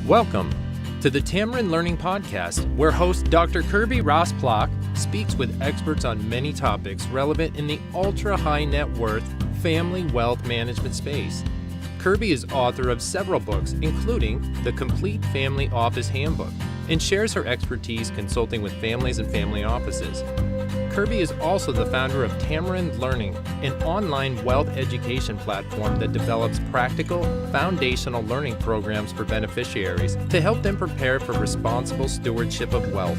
Welcome to the Tamarind Learning Podcast, where host Dr. Kirby Ross-Plock speaks with experts on many topics relevant in the ultra-high net worth family wealth management space. Kirby is author of several books, including The Complete Family Office Handbook, and shares her expertise consulting with families and family offices. Kirby is also the founder of Tamarind Learning, an online wealth education platform that develops practical, foundational learning programs for beneficiaries to help them prepare for responsible stewardship of wealth.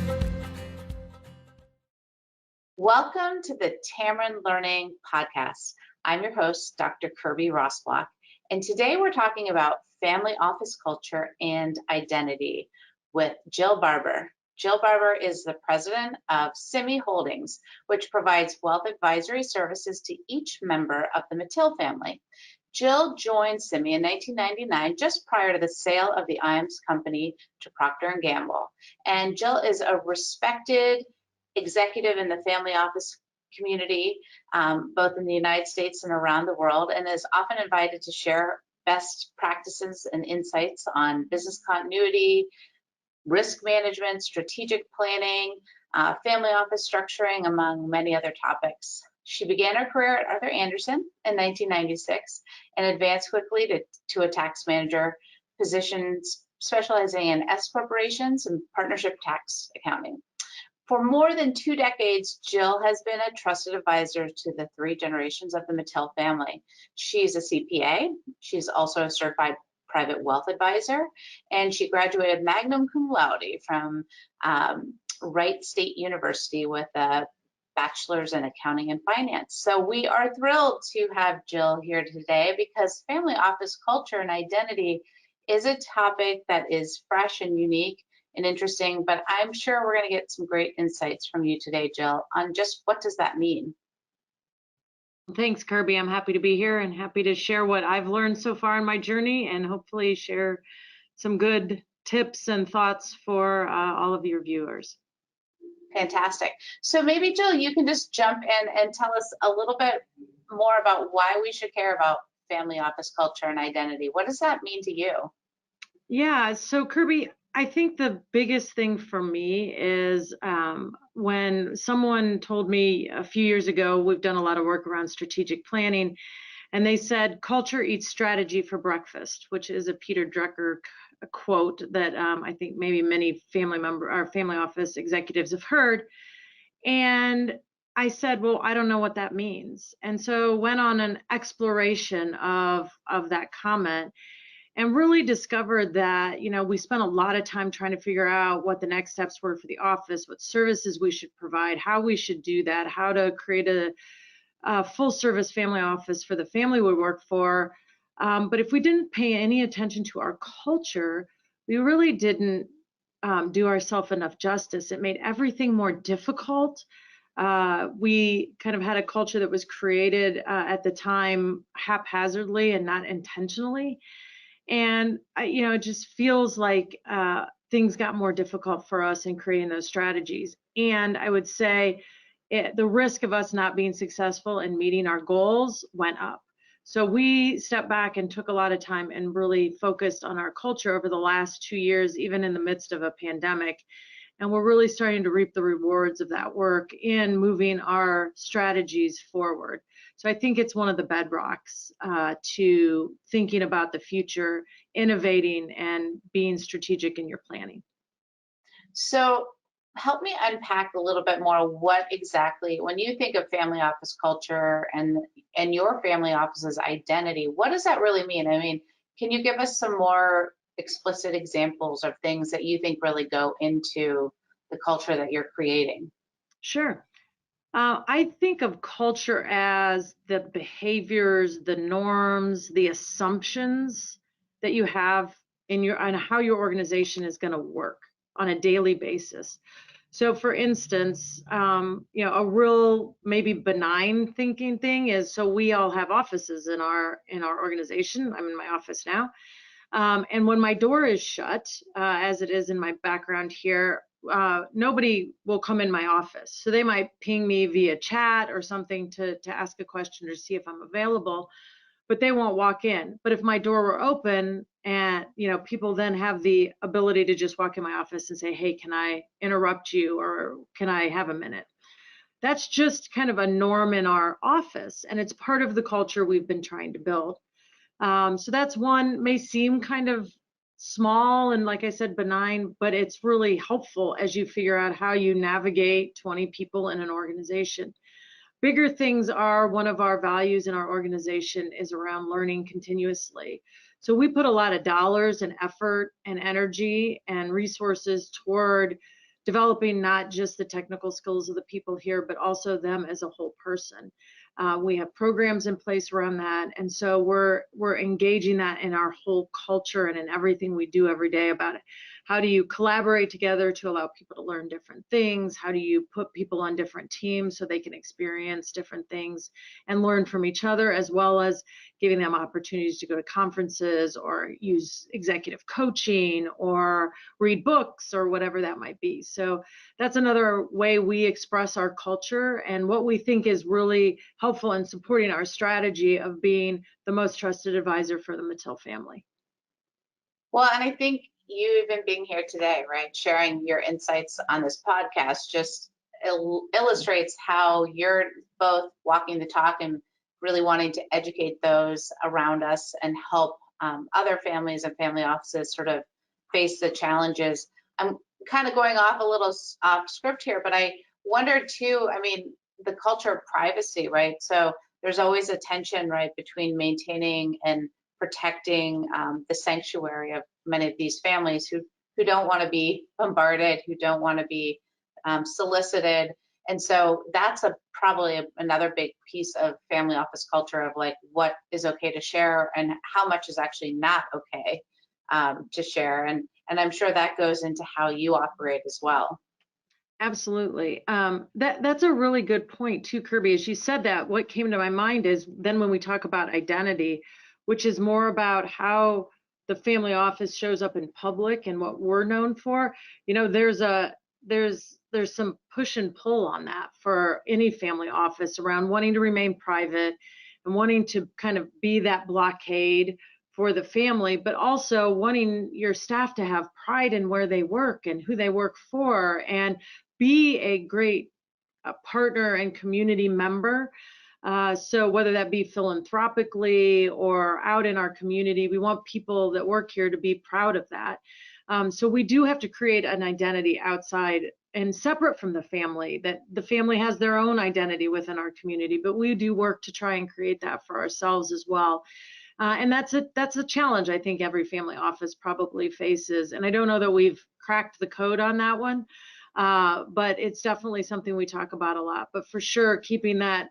Welcome to the Tamarind Learning Podcast. I'm your host, Dr. Kirby Ross-Plock, and today we're talking about family office culture and identity with Jill Barber. Jill Barber is the president of CYMI Holdings, which provides wealth advisory services to each member of the Mattil family. Jill joined CYMI in 1999, just prior to the sale of the IAMS company to Procter & Gamble. And Jill is a respected executive in the family office community, both in the United States and around the world, and is often invited to share best practices and insights on business continuity, risk management, strategic planning, family office structuring, among many other topics. She began her career at Arthur Andersen in 1996 and advanced quickly to a tax manager position specializing in S corporations and partnership tax accounting. For more than 2 decades, Jill has been a trusted advisor to the 3 generations of the Mattil family. She's a CPA. She's also a certified private wealth advisor, and she graduated magna cum laude from Wright State University with a bachelor's in accounting and finance. So we are thrilled to have Jill here today because family office culture and identity is a topic that is fresh and unique and interesting, but I'm sure we're going to get some great insights from you today, Jill, on just what does that mean? Thanks, Kirby. I'm happy to be here and happy to share what I've learned so far in my journey and hopefully share some good tips and thoughts for all of your viewers. Fantastic. So maybe, Jill, you can just jump in and tell us a little bit more about why we should care about family office culture and identity. What does that mean to you? Yeah, so Kirby, I think the biggest thing for me is when someone told me a few years ago, we've done a lot of work around strategic planning, and they said, culture eats strategy for breakfast, which is a Peter Drucker quote that I think maybe many family office executives have heard. And I said, well, I don't know what that means. And so went on an exploration of that comment and really discovered that, we spent a lot of time trying to figure out what the next steps were for the office, what services we should provide, how we should do that, how to create a full service family office for the family we work for. But if we didn't pay any attention to our culture, we really didn't do ourselves enough justice. It made everything more difficult. We kind of had a culture that was created at the time haphazardly and not intentionally. And it just feels like things got more difficult for us in creating those strategies. And I would say the risk of us not being successful in meeting our goals went up. So we stepped back and took a lot of time and really focused on our culture over the last 2 years, even in the midst of a pandemic. And we're really starting to reap the rewards of that work in moving our strategies forward. So I think it's one of the bedrocks to thinking about the future, innovating, and being strategic in your planning. So help me unpack a little bit more what exactly, when you think of family office culture and your family office's identity, what does that really mean? I mean, can you give us some more explicit examples of things that you think really go into the culture that you're creating? Sure. I think of culture as the behaviors, the norms, the assumptions that you have on how your organization is going to work on a daily basis. So for instance, a real maybe benign thinking thing is, so we all have offices in our organization. I'm in my office now. And when my door is shut, as it is in my background here, nobody will come in my office. So they might ping me via chat or something to ask a question or see if I'm available, but they won't walk in. But if my door were open, And, people then have the ability to just walk in my office and say, hey, can I interrupt you, or can I have a minute? That's just kind of a norm in our office, and it's part of the culture we've been trying to build. So that's one, may seem kind of small and, like I said, benign, but it's really helpful as you figure out how you navigate 20 people in an organization. Bigger things are, one of our values in our organization is around learning continuously. So we put a lot of dollars and effort and energy and resources toward developing not just the technical skills of the people here, but also them as a whole person. We have programs in place around that, and so we're engaging that in our whole culture and in everything we do every day about it. How do you collaborate together to allow people to learn different things? How do you put people on different teams so they can experience different things and learn from each other, as well as giving them opportunities to go to conferences or use executive coaching or read books or whatever that might be. So that's another way we express our culture and what we think is really helpful in supporting our strategy of being the most trusted advisor for the Mattel family. Well, and I think you even being here today, right, sharing your insights on this podcast just illustrates how you're both walking the talk and really wanting to educate those around us and help other families and family offices sort of face the challenges. I'm kind of going off a little off script here, but I wonder too, I mean, the culture of privacy, right? So there's always a tension, right, between maintaining and protecting the sanctuary of many of these families who don't want to be bombarded, who don't want to be solicited. And so that's probably another big piece of family office culture of like what is okay to share and how much is actually not okay to share. And I'm sure that goes into how you operate as well. Absolutely. That's a really good point too, Kirby. As you said that, what came to my mind is then when we talk about identity, which is more about how the family office shows up in public and what we're known for, there's some push and pull on that for any family office around wanting to remain private and wanting to kind of be that blockade for the family, but also wanting your staff to have pride in where they work and who they work for and be a great partner and community member. So whether that be philanthropically or out in our community, we want people that work here to be proud of that. So we do have to create an identity outside and separate from the family, that the family has their own identity within our community, but we do work to try and create that for ourselves as well. And that's a challenge I think every family office probably faces. And I don't know that we've cracked the code on that one, but it's definitely something we talk about a lot. But for sure, keeping that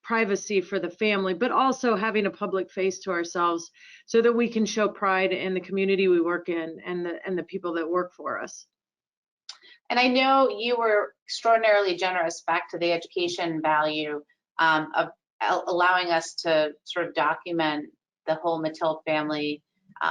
privacy for the family, but also having a public face to ourselves so that we can show pride in the community we work in and the people that work for us. And I know you were extraordinarily generous back to the education value of allowing us to sort of document the whole Mattel family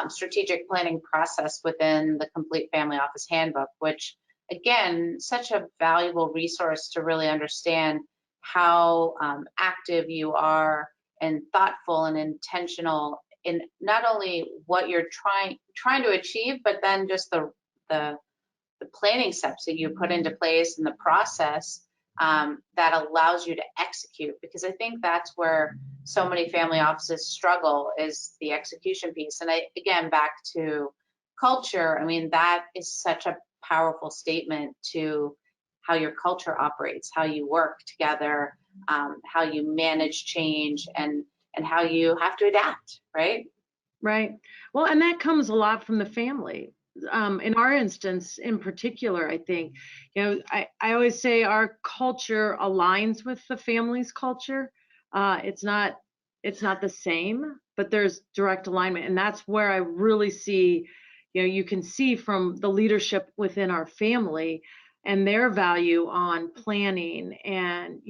strategic planning process within the Complete Family Office Handbook, which again, such a valuable resource to really understand how active you are and thoughtful and intentional in not only what you're trying to achieve, but then just the planning steps that you put into place and the process that allows you to execute. Because I think that's where so many family offices struggle, is the execution piece. And again, back to culture, I mean, that is such a powerful statement to how your culture operates, how you work together, how you manage change, and how you have to adapt, right? Right. Well, and that comes a lot from the family. In our instance in particular, I think, I always say our culture aligns with the family's culture. It's not the same, but there's direct alignment. And that's where I really see, you can see from the leadership within our family and their value on planning. And,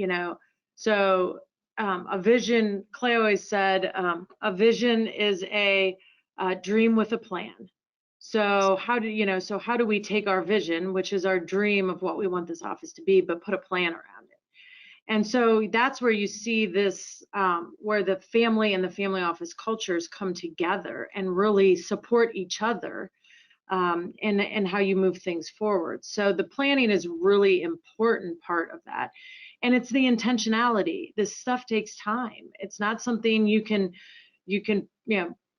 so a vision, Clay always said, a vision is a dream with a plan. So how do we take our vision, which is our dream of what we want this office to be, but put a plan around it? And so that's where you see this, where the family and the family office cultures come together and really support each other, and how you move things forward. So the planning is really important part of that. And it's the intentionality. This stuff takes time. It's not something you can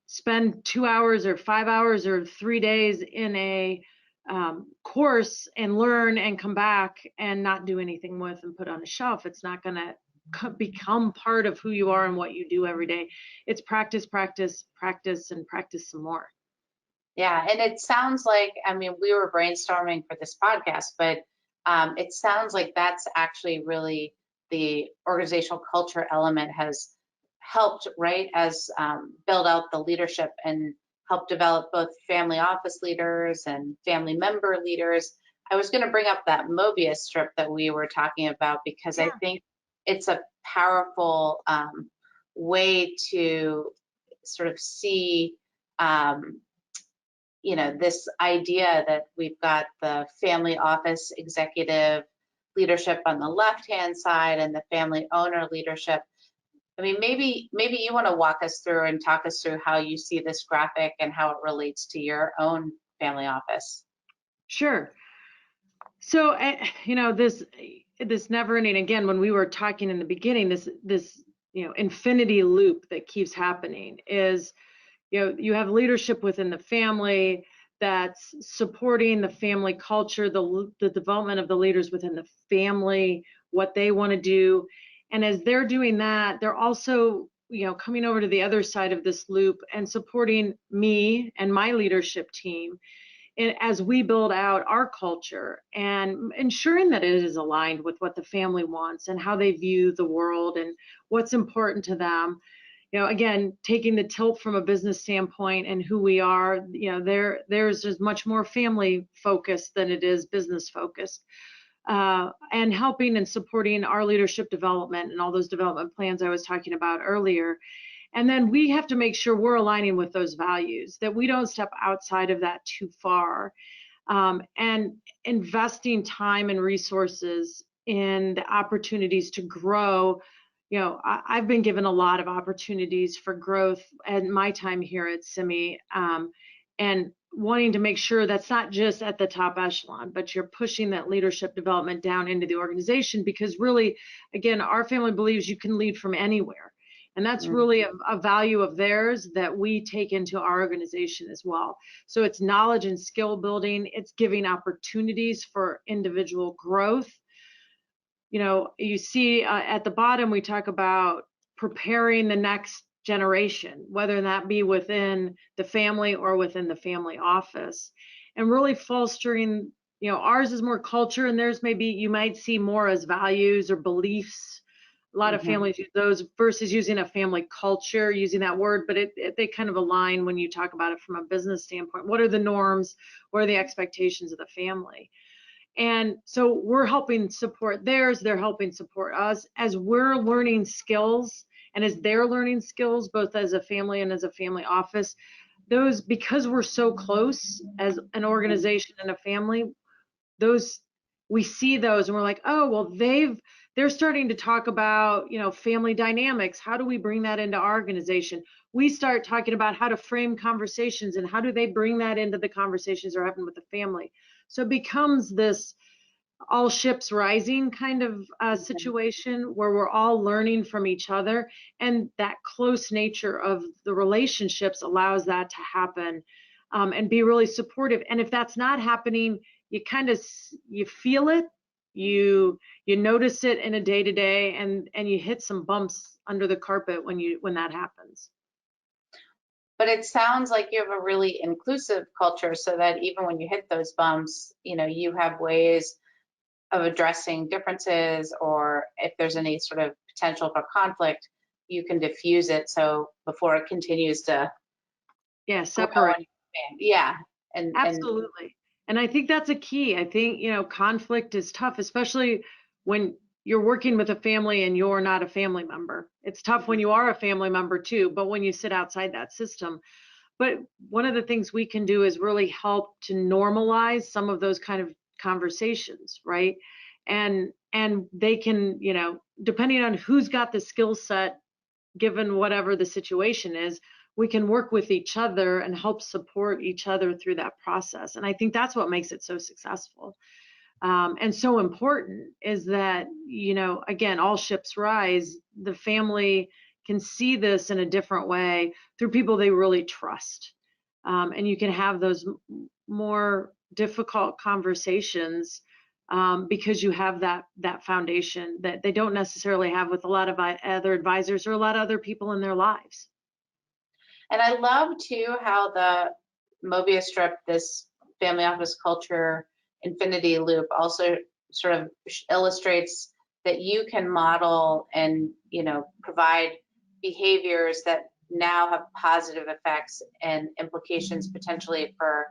spend 2 hours or 5 hours or 3 days in a course and learn and come back and not do anything with and put on a shelf. It's not going to become part of who you are and what you do every day. It's practice, practice, practice, and practice some more. Yeah, and it sounds like, I mean, we were brainstorming for this podcast, but it sounds like that's actually really the organizational culture element has helped, right, as build out the leadership and help develop both family office leaders and family member leaders. I was going to bring up that Mobius strip that we were talking about because I think it's a powerful way to sort of see, this idea that we've got the family office executive leadership on the left-hand side and the family owner leadership. I mean, maybe you want to walk us through and talk us through how you see this graphic and how it relates to your own family office. Sure. So, this never ending, again, when we were talking in the beginning, this infinity loop that keeps happening is, you have leadership within the family that's supporting the family culture, the development of the leaders within the family, what they want to do. And as they're doing that, they're also, coming over to the other side of this loop and supporting me and my leadership team as we build out our culture and ensuring that it is aligned with what the family wants and how they view the world and what's important to them. Again, taking the tilt from a business standpoint and who we are, there's just much more family focused than it is business focused, and helping and supporting our leadership development and all those development plans I was talking about earlier. And then we have to make sure we're aligning with those values, that we don't step outside of that too far, and investing time and resources in the opportunities to grow. I've been given a lot of opportunities for growth in my time here at CYMI, and wanting to make sure that's not just at the top echelon, but you're pushing that leadership development down into the organization, because really, again, our family believes you can lead from anywhere. And that's really a value of theirs that we take into our organization as well. So it's knowledge and skill building. It's giving opportunities for individual growth. You see at the bottom, we talk about preparing the next generation, whether that be within the family or within the family office, and really fostering, ours is more culture and theirs maybe you might see more as values or beliefs. A lot of families use those versus using a family culture, using that word, but they kind of align when you talk about it from a business standpoint. What are the norms? What are the expectations of the family? And so we're helping support theirs, they're helping support us as we're learning skills, and as they're learning skills, both as a family and as a family office. Those, because we're so close as an organization and a family, we see those and we're like, oh, well, they're starting to talk about, family dynamics. How do we bring that into our organization? We start talking about how to frame conversations and how do they bring that into the conversations that are happening with the family. So it becomes this all ships rising kind of situation where we're all learning from each other, and that close nature of the relationships allows that to happen, and be really supportive. And if that's not happening, you feel it, you notice it in a day-to-day, and you hit some bumps under the carpet when that happens. But it sounds like you have a really inclusive culture, so that even when you hit those bumps, you have ways of addressing differences, or if there's any sort of potential for conflict, you can diffuse it so before it continues to separate. And absolutely. And I think that's a key. I think, conflict is tough, especially when you're working with a family and you're not a family member. It's tough when you are a family member too, but when you sit outside that system. But one of the things we can do is really help to normalize some of those kind of conversations, right? And they can, depending on who's got the skill set, given whatever the situation is, we can work with each other and help support each other through that process. And I think that's what makes it so successful. And so important is that, again, all ships rise. The family can see this in a different way through people they really trust. And you can have those more difficult conversations because you have that foundation that they don't necessarily have with a lot of other advisors or a lot of other people in their lives. And I love too how the Mobius strip, this family office culture infinity loop, also sort of illustrates that you can model and provide behaviors that now have positive effects and implications potentially for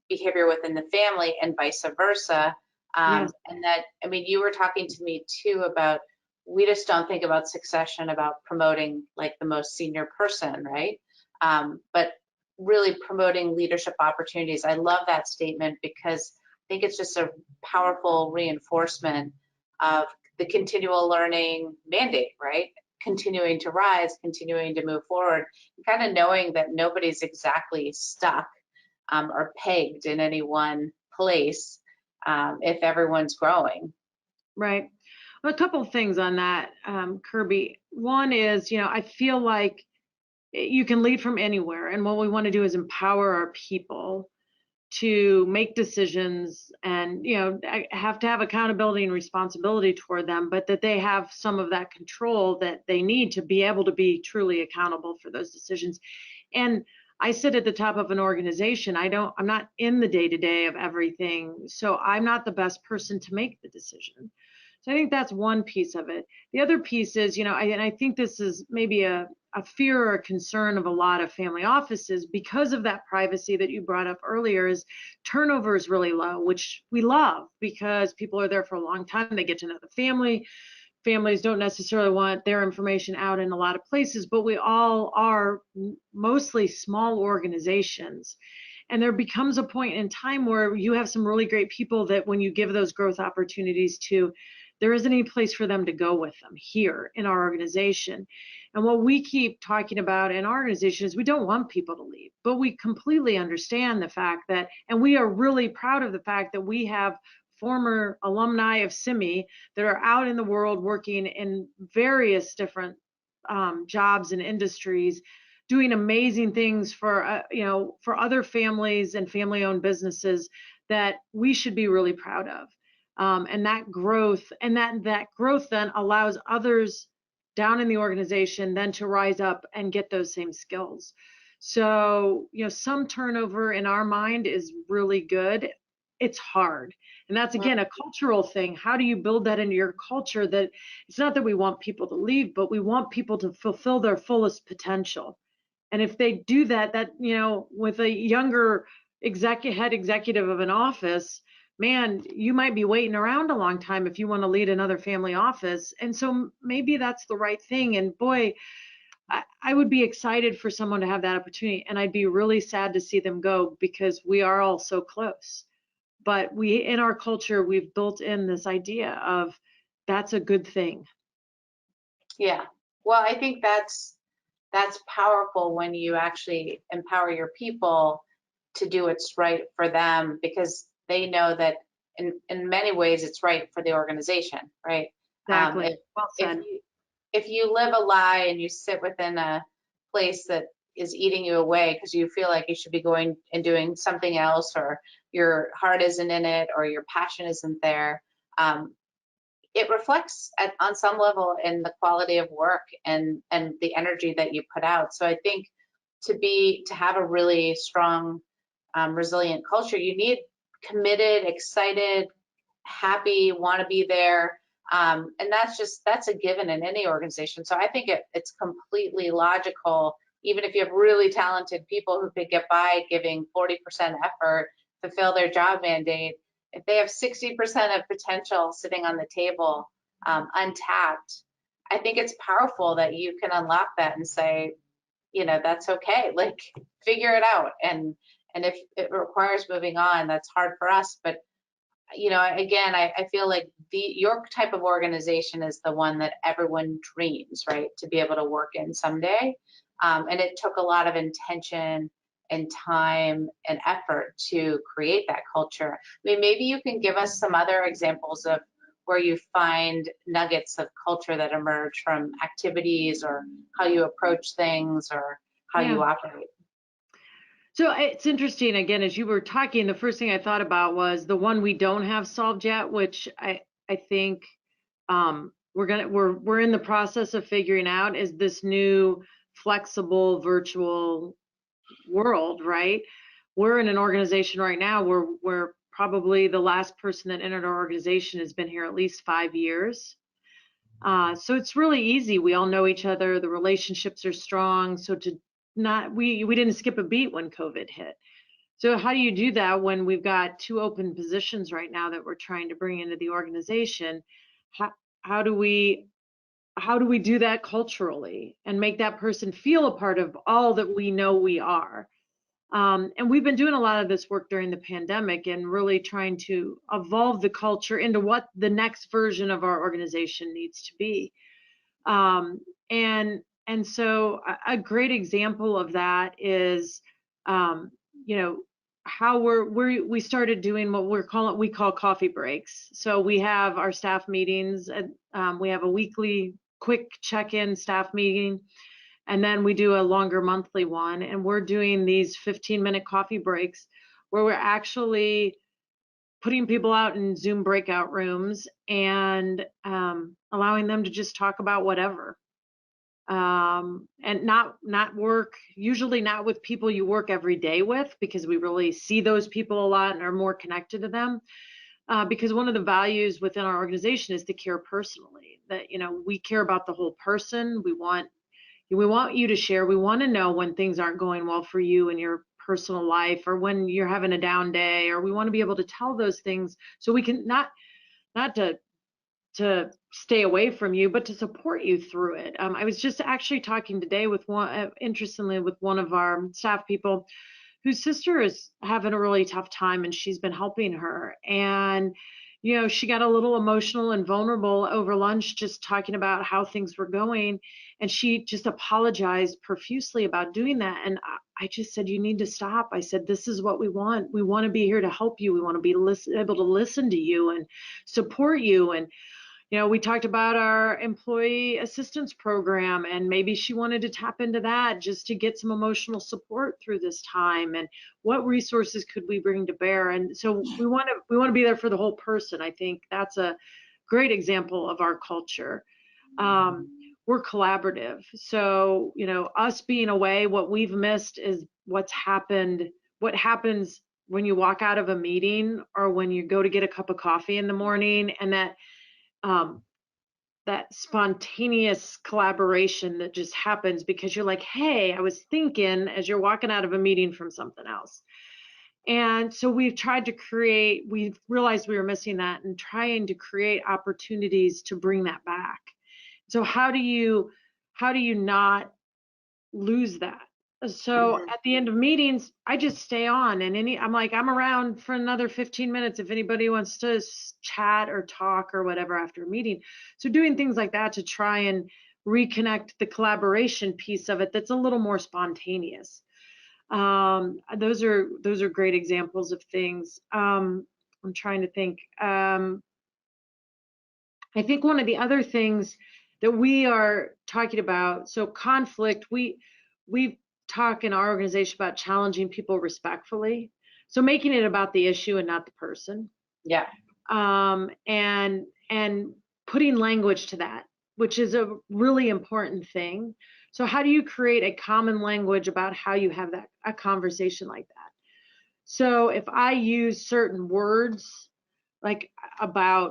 behavior within the family and vice versa. Yes. And that, I mean, you were talking to me too about, we just don't think about succession about promoting like the most senior person, right? But really promoting leadership opportunities. I love that statement because I think it's just a powerful reinforcement of the continual learning mandate, right? Continuing to rise, continuing to move forward, kind of knowing that nobody's exactly stuck or pegged in any one place if everyone's growing. Right. Well, a couple of things on that, Kirby. One is, I feel like you can lead from anywhere. And what we want to do is empower our people to make decisions and, have to have accountability and responsibility toward them, but that they have some of that control that they need to be able to be truly accountable for those decisions. And I sit at the top of an organization. I'm not in the day-to-day of everything. So I'm not the best person to make the decision. So I think that's one piece of it. The other piece is, and I think this is maybe a fear or a concern of a lot of family offices because of that privacy that you brought up earlier, is turnover is really low, which we love because people are there for a long time. They get to know the family. Families don't necessarily want their information out in a lot of places, but we all are mostly small organizations. And there becomes a point in time where you have some really great people that when you give those growth opportunities to, there isn't any place for them to go with them here in our organization. And what we keep talking about in our organization is we don't want people to leave, but we completely understand the fact that, and we are really proud of the fact that we have former alumni of CYMI that are out in the world working in various different jobs and industries, doing amazing things for for other families and family-owned businesses that we should be really proud of. And that growth then allows others down in the organization then to rise up and get those same skills. So, some turnover in our mind is really good. It's hard. And that's, again, a cultural thing. How do you build that into your culture? That it's not that we want people to leave, but we want people to fulfill their fullest potential. And if they do that, with a younger head executive of an office, man, you might be waiting around a long time if you want to lead another family office. And so maybe that's the right thing. And boy, I would be excited for someone to have that opportunity. And I'd be really sad to see them go because we are all so close. But in our culture, we've built in this idea of that's a good thing. Yeah. Well, I think that's powerful when you actually empower your people to do what's right for them, because they know that in many ways it's right for the organization, right? Exactly. Well said. If you live a lie and you sit within a place that is eating you away because you feel like you should be going and doing something else, or your heart isn't in it, or your passion isn't there, it reflects on some level in the quality of work and the energy that you put out. So I think to have a really strong, resilient culture, you need committed, excited, happy, want to be there. And that's a given in any organization. So I think it's completely logical, even if you have really talented people who could get by giving 40% effort, fulfill their job mandate, if they have 60% of potential sitting on the table, untapped, I think it's powerful that you can unlock that and say, that's okay, like figure it out. And if it requires moving on, that's hard for us, but again, I feel like your type of organization is the one that everyone dreams, right, to be able to work in someday. And it took a lot of intention and time and effort to create that culture. I mean, maybe you can give us some other examples of where you find nuggets of culture that emerge from activities or how you approach things or how you operate. So it's interesting, again, as you were talking, the first thing I thought about was the one we don't have solved yet, which I think we're in the process of figuring out, is this new flexible virtual world, right? We're in an organization right now where probably the last person that entered our organization has been here at least 5 years. So it's really easy. We all know each other. The relationships are strong. So we didn't skip a beat when COVID hit. So how do you do that when we've got 2 open positions right now that we're trying to bring into the organization? How do we do that culturally and make that person feel a part of all that we know we are? And we've been doing a lot of this work during the pandemic and really trying to evolve the culture into what the next version of our organization needs to be. And so a great example of that is, how we started doing what we call coffee breaks. So we have our staff meetings, and we have a weekly quick check-in staff meeting, and then we do a longer monthly one, and we're doing these 15-minute coffee breaks where we're actually putting people out in Zoom breakout rooms and allowing them to just talk about whatever. And not work, usually not with people you work every day with, because we really see those people a lot and are more connected to them. Because one of the values within our organization is to care personally, that, we care about the whole person. We want you to share. We want to know when things aren't going well for you in your personal life, or when you're having a down day, or we want to be able to tell those things so we can not to stay away from you, but to support you through it. I was just actually talking today with interestingly, with one of our staff people whose sister is having a really tough time, and she's been helping her. And, she got a little emotional and vulnerable over lunch, just talking about how things were going. And she just apologized profusely about doing that. And I just said, you need to stop. I said, this is what we want. We want to be here to help you. We want to be able to listen to you and support you. And, we talked about our employee assistance program, and maybe she wanted to tap into that just to get some emotional support through this time, and what resources could we bring to bear. And so we want to be there for the whole person. I think that's a great example of our culture. We're collaborative. So, us being away, what we've missed is what happens when you walk out of a meeting, or when you go to get a cup of coffee in the morning, and that spontaneous collaboration that just happens because you're like, hey, I was thinking, as you're walking out of a meeting from something else. And so we've realized we were missing that, and trying to create opportunities to bring that back. So how do you not lose that? So at the end of meetings, I just stay on, and I'm around for another 15 minutes if anybody wants to chat or talk or whatever after a meeting. So doing things like that to try and reconnect the collaboration piece of it, that's a little more spontaneous. Those are great examples of things. I'm trying to think. I think one of the other things that we are talking about, so conflict, we talk in our organization about challenging people respectfully. So making it about the issue and not the person. Yeah. And putting language to that, which is a really important thing. So how do you create a common language about how you have a conversation like that? So if I use certain words, like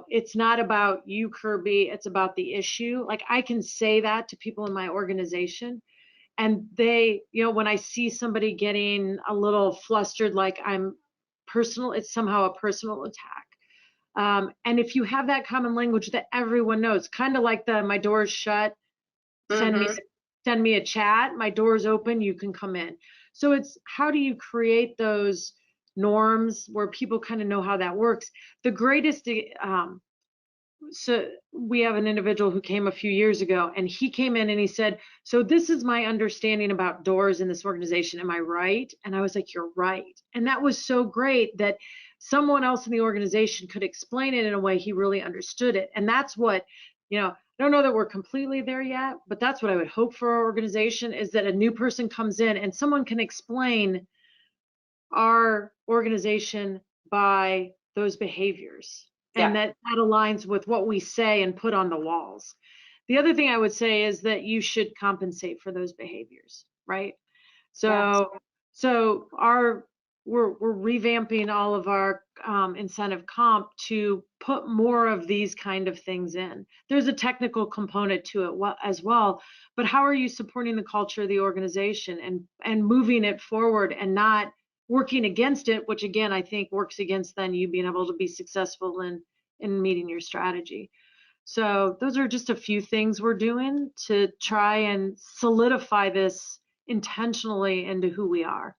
it's not about you, Kirby, it's about the issue. Like, I can say that to people in my organization, and they, when I see somebody getting a little flustered, like it's somehow a personal attack. And if you have that common language that everyone knows, kind of like my door's shut, send me a chat, my door's open, you can come in. So it's, how do you create those norms where people kind of know how that works. The greatest, so we have an individual who came a few years ago, and he came in and he said, so this is my understanding about doors in this organization. Am I right? And I was like, you're right. And that was so great that someone else in the organization could explain it in a way he really understood it. And that's what, I don't know that we're completely there yet, but that's what I would hope for our organization, is that a new person comes in and someone can explain our organization by those behaviors. And that aligns with what we say and put on the walls. The other thing I would say is that you should compensate for those behaviors, right? So we're revamping all of our incentive comp to put more of these kind of things in. There's a technical component to it as well, but how are you supporting the culture of the organization and moving it forward and not working against it, which again, I think works against then you being able to be successful in meeting your strategy. So those are just a few things we're doing to try and solidify this intentionally into who we are.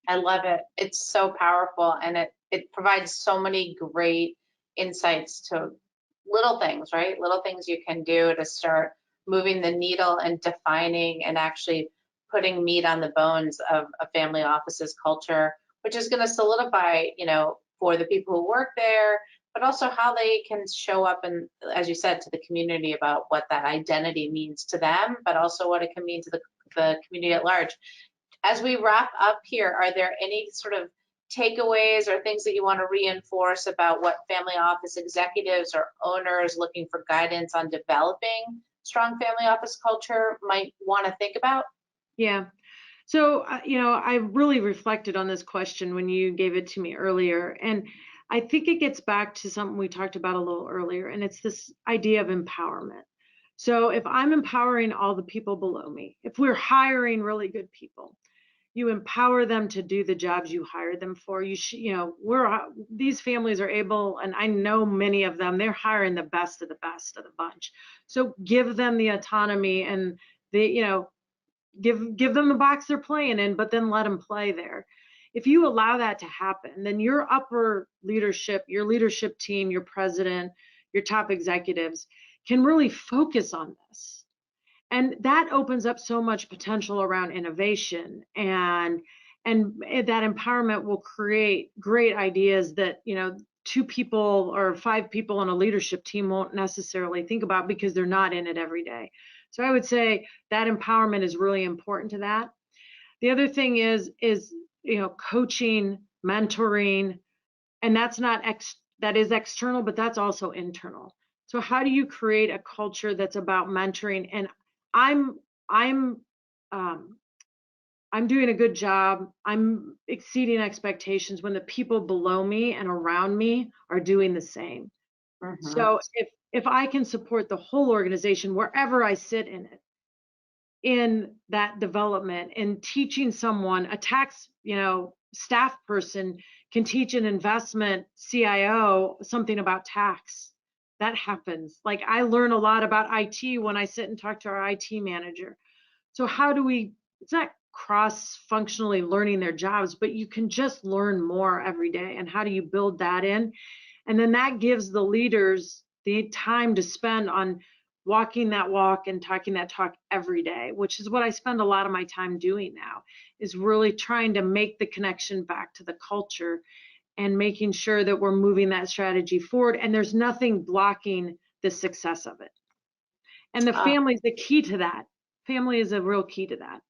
I love it. It's so powerful, and it provides so many great insights to little things, right? Little things you can do to start moving the needle and defining and actually putting meat on the bones of a family office's culture, which is going to solidify, for the people who work there, but also how they can show up and, as you said, to the community about what that identity means to them, but also what it can mean to the community at large. As we wrap up here, are there any sort of takeaways or things that you want to reinforce about what family office executives or owners looking for guidance on developing strong family office culture might want to think about? Yeah. So, I really reflected on this question when you gave it to me earlier. And I think it gets back to something we talked about a little earlier, and it's this idea of empowerment. So if I'm empowering all the people below me, if we're hiring really good people, you empower them to do the jobs you hired them for. These families are able, and I know many of them, they're hiring the best of the bunch. So give them the autonomy and give them the box they're playing in, but then let them play there. If you allow that to happen, then your upper leadership, your leadership team, your president, your top executives can really focus on this. And that opens up so much potential around innovation, and that empowerment will create great ideas that 2 people or 5 people on a leadership team won't necessarily think about because they're not in it every day. So I would say that empowerment is really important to that. The other thing is coaching, mentoring, and that is external, but that's also internal. So how do you create a culture that's about mentoring? And I'm doing a good job. I'm exceeding expectations when the people below me and around me are doing the same. Mm-hmm. So if I can support the whole organization wherever I sit in it, in that development and teaching someone, a tax, staff person can teach an investment CIO something about tax. That happens. Like I learn a lot about IT when I sit and talk to our IT manager. So how do it's not cross-functionally learning their jobs, but you can just learn more every day. And how do you build that in? And then that gives the leaders the time to spend on walking that walk and talking that talk every day, which is what I spend a lot of my time doing now, is really trying to make the connection back to the culture and making sure that we're moving that strategy forward, and there's nothing blocking the success of it. And the family is the key to that. Family is a real key to that,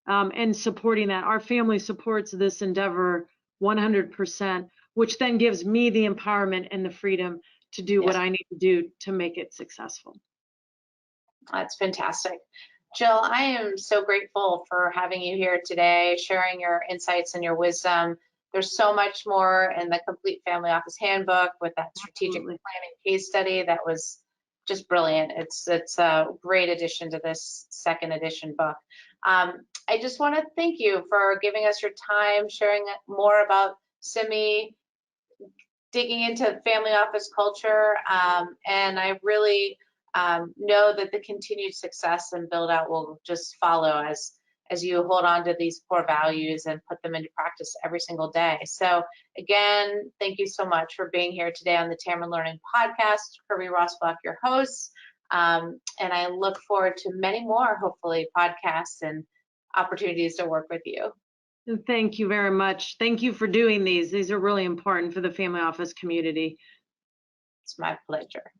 and supporting that. Our family supports this endeavor 100%, which then gives me the empowerment and the freedom to do what I need to do to make it successful. That's fantastic. Jill, I am so grateful for having you here today, sharing your insights and your wisdom. There's so much more in the Complete Family Office Handbook with that strategic planning case study that was just brilliant. It's a great addition to this second edition book. I just want to thank you for giving us your time, sharing more about CYMI, digging into family office culture, and I really know that the continued success and build out will just follow as as you hold on to these core values and put them into practice every single day. So again, thank you so much for being here today on the Tamarind Learning Podcast. Kirby Rossbach, your host. And I look forward to many more, hopefully, podcasts and opportunities to work with you. Thank you very much. Thank you for doing these. These are really important for the family office community. It's my pleasure.